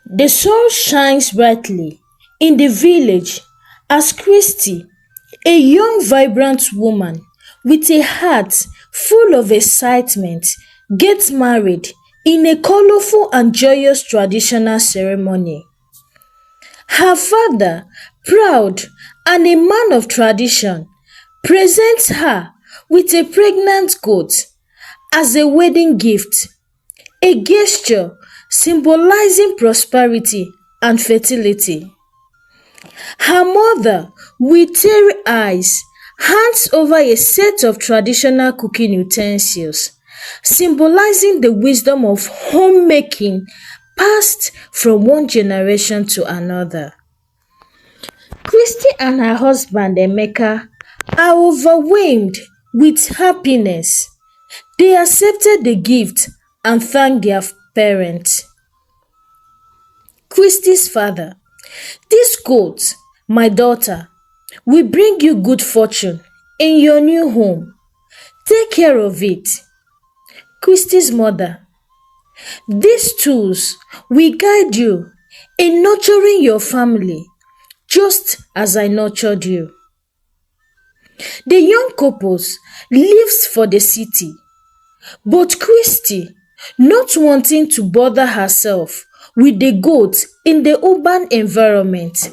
The sun shines brightly in the village as Christy, a young vibrant woman with a heart full of excitement, gets married in a colorful and joyous traditional ceremony. Her father, proud and a man of tradition, presents her with a pregnant goat as a wedding gift, a gesture symbolizing prosperity and fertility. Her mother, with teary eyes, hands over a set of traditional cooking utensils, symbolizing the wisdom of homemaking passed from one generation to another. Christy and her husband Emeka are overwhelmed with happiness. They accepted the gift and thanked their parents. Christy's father: "This goat, my daughter, will bring you good fortune in your new home. Take care of it." Christy's mother: "These tools will guide you in nurturing your family just as I nurtured you." The young couples leaves for the city, but Christy, not wanting to bother herself with the goat in the urban environment,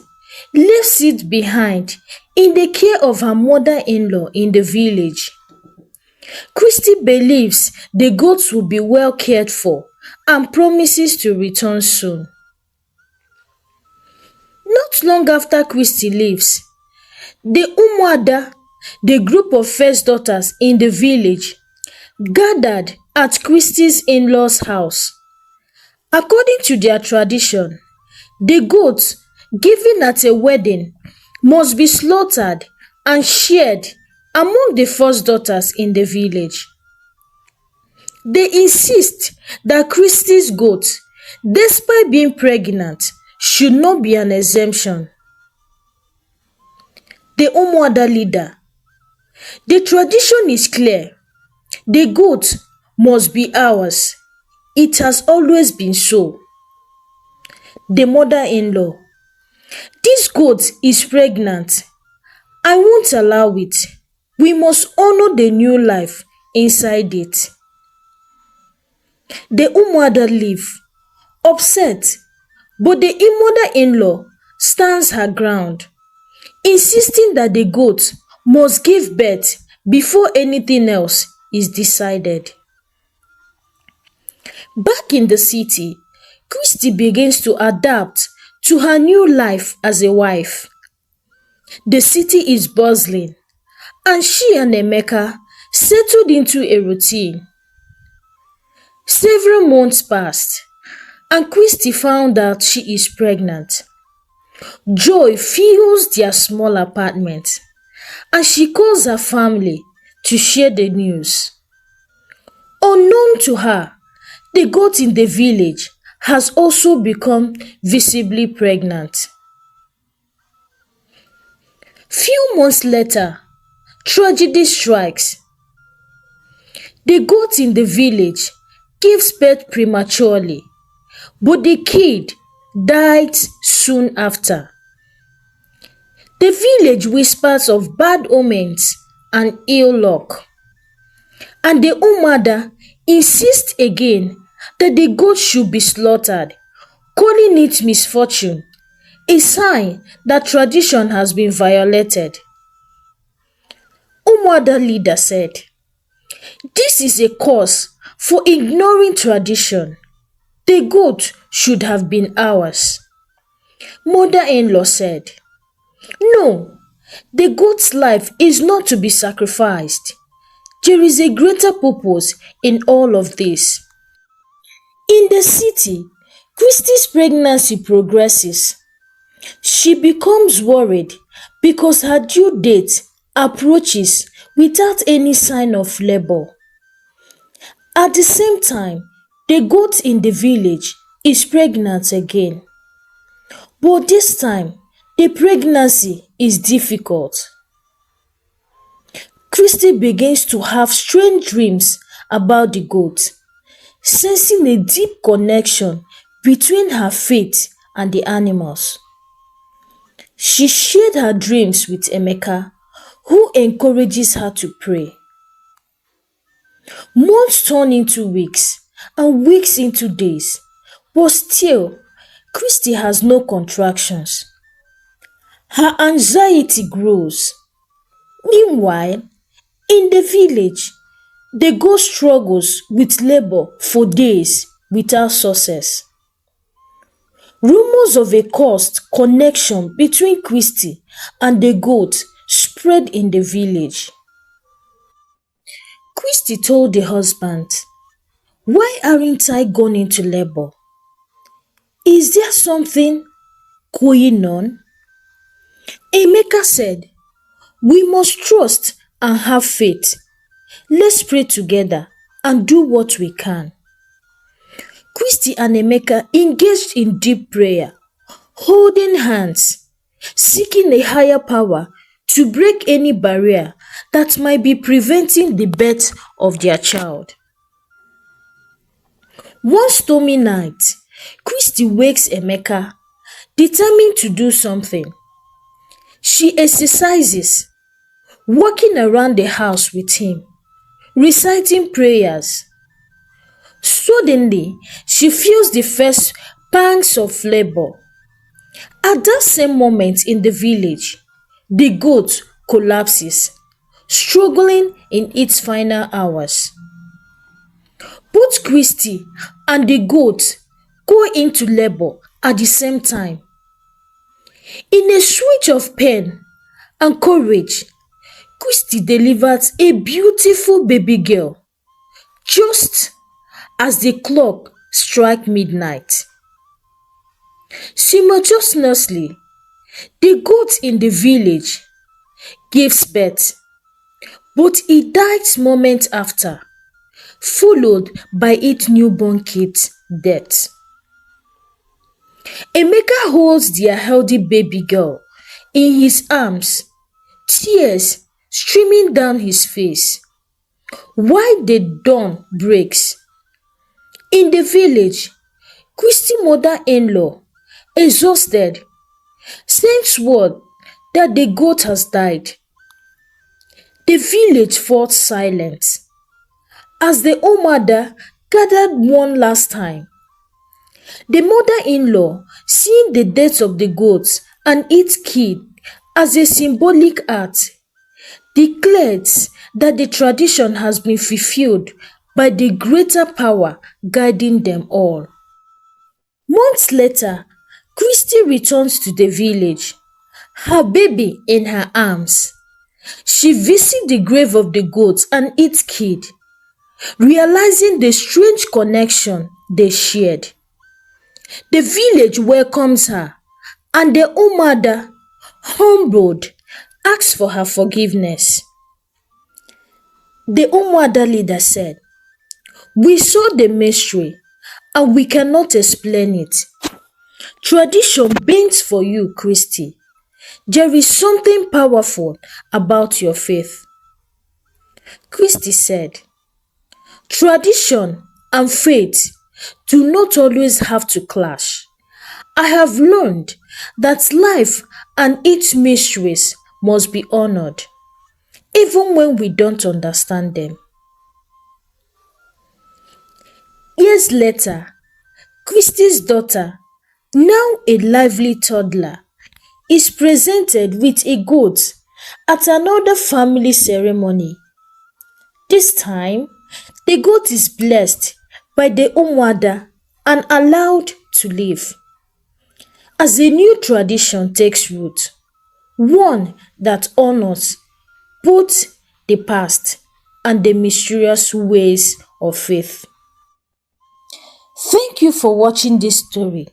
leaves it behind in the care of her mother-in-law in the village. Christy believes the goats will be well cared for and promises to return soon. Not long after Christy leaves, the Umuada, the group of first daughters in the village, gathered at Christy's in-laws' house. According to their tradition, the goat given at a wedding must be slaughtered and shared among the first daughters in the village. They insist that Christy's goat, despite being pregnant, should not be an exemption. The Umuada leader: "The tradition is clear. The goat must be ours. It has always been so." The mother-in-law: "This goat is pregnant. I won't allow it. We must honor the new life inside it." The Umuada leave, upset, but the mother-in-law stands her ground, insisting that the goat must give birth before anything else is decided. Back in the city, Christy begins to adapt to her new life as a wife. The city is bustling, and she and Emeka settled into a routine. Several months passed, and Christy found out she is pregnant. Joy fills their small apartment, and she calls her family to share the news. Unknown to her, the goat in the village has also become visibly pregnant. Few months later, tragedy strikes. The goat in the village gives birth prematurely, but the kid died soon after. The village whispers of bad omens and ill luck, and the Umada insists again that the goat should be slaughtered, calling it misfortune, a sign that tradition has been violated. Umada leader said, "This is a cause for ignoring tradition. The goat should have been ours." Mother-in-law said, "No, the goat's life is not to be sacrificed. There is a greater purpose in all of this." In the city, Christy's pregnancy progresses. She becomes worried because her due date approaches without any sign of labor. At the same time, the goat in the village is pregnant again. But this time, the pregnancy is difficult. Christy begins to have strange dreams about the goat, sensing a deep connection between her faith and the animals. She shared her dreams with Emeka, who encourages her to pray. Months turn into weeks and weeks into days, but still, Christy has no contractions. Her anxiety grows. Meanwhile, in the village, the ghost struggles with labor for days without success. Rumors of a cursed connection between Christy and the goat spread in the village. Christy told the husband, "Why aren't I gone into labor? Is there something going on?" Emeka said, "We must trust and have faith. Let's pray together and do what we can." Christy and Emeka engaged in deep prayer, holding hands, seeking a higher power to break any barrier that might be preventing the birth of their child. One stormy night, Christy wakes Emeka, determined to do something. She exercises, walking around the house with him, reciting prayers. Suddenly, she feels the first pangs of labor. At that same moment in the village, the goat collapses, struggling in its final hours. Both Christy and the goat go into labor at the same time. In a switch of pain and courage, Christy delivers a beautiful baby girl just as the clock strikes midnight. Simultaneously, the goat in the village gives birth, but it dies moments after, followed by its newborn kid's death. Emeka holds their healthy baby girl in his arms, tears streaming down his face, while the dawn breaks. In the village, Christy's mother-in-law, exhausted, sends word that the goat has died. The village falls silent as the Omada gathered one last time. The mother-in-law, seeing the death of the goat and its kid as a symbolic act, declares that the tradition has been fulfilled by the greater power guiding them all. Months later, Christy returns to the village, her baby in her arms. She visits the grave of the goat and its kid, realizing the strange connection they shared. The village welcomes her, and the Umada, humbled, asks for her forgiveness. The Umada leader said, "We saw the mystery and we cannot explain it. Tradition bends for you, Christy. There is something powerful about your faith." Christy said, "Tradition and faith do not always have to clash. I have learned that life and its mysteries must be honored, even when we don't understand them." Years later, Christy's daughter, now a lively toddler, is presented with a goat at another family ceremony. This time, the goat is blessed by the Umwada and allowed to live. As a new tradition takes root, one that honors both the past and the mysterious ways of faith. Thank you for watching this story.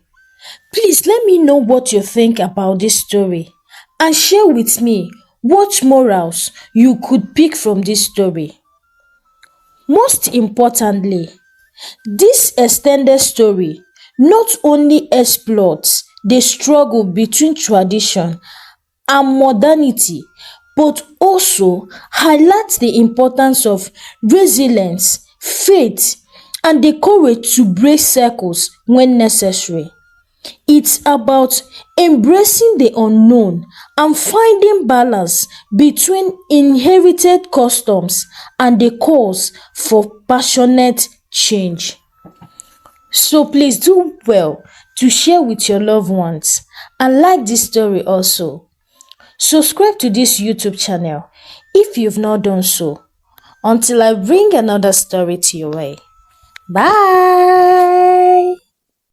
Please let me know what you think about this story and share with me what morals you could pick from this story. Most importantly, this extended story not only explores the struggle between tradition and modernity, but also highlights the importance of resilience, faith, and the courage to break circles when necessary. It's about embracing the unknown and finding balance between inherited customs and the calls for passionate change. So please do well to share with your loved ones and like this story also. Subscribe to this YouTube channel if you've not done so. Until I bring another story to your way. Bye.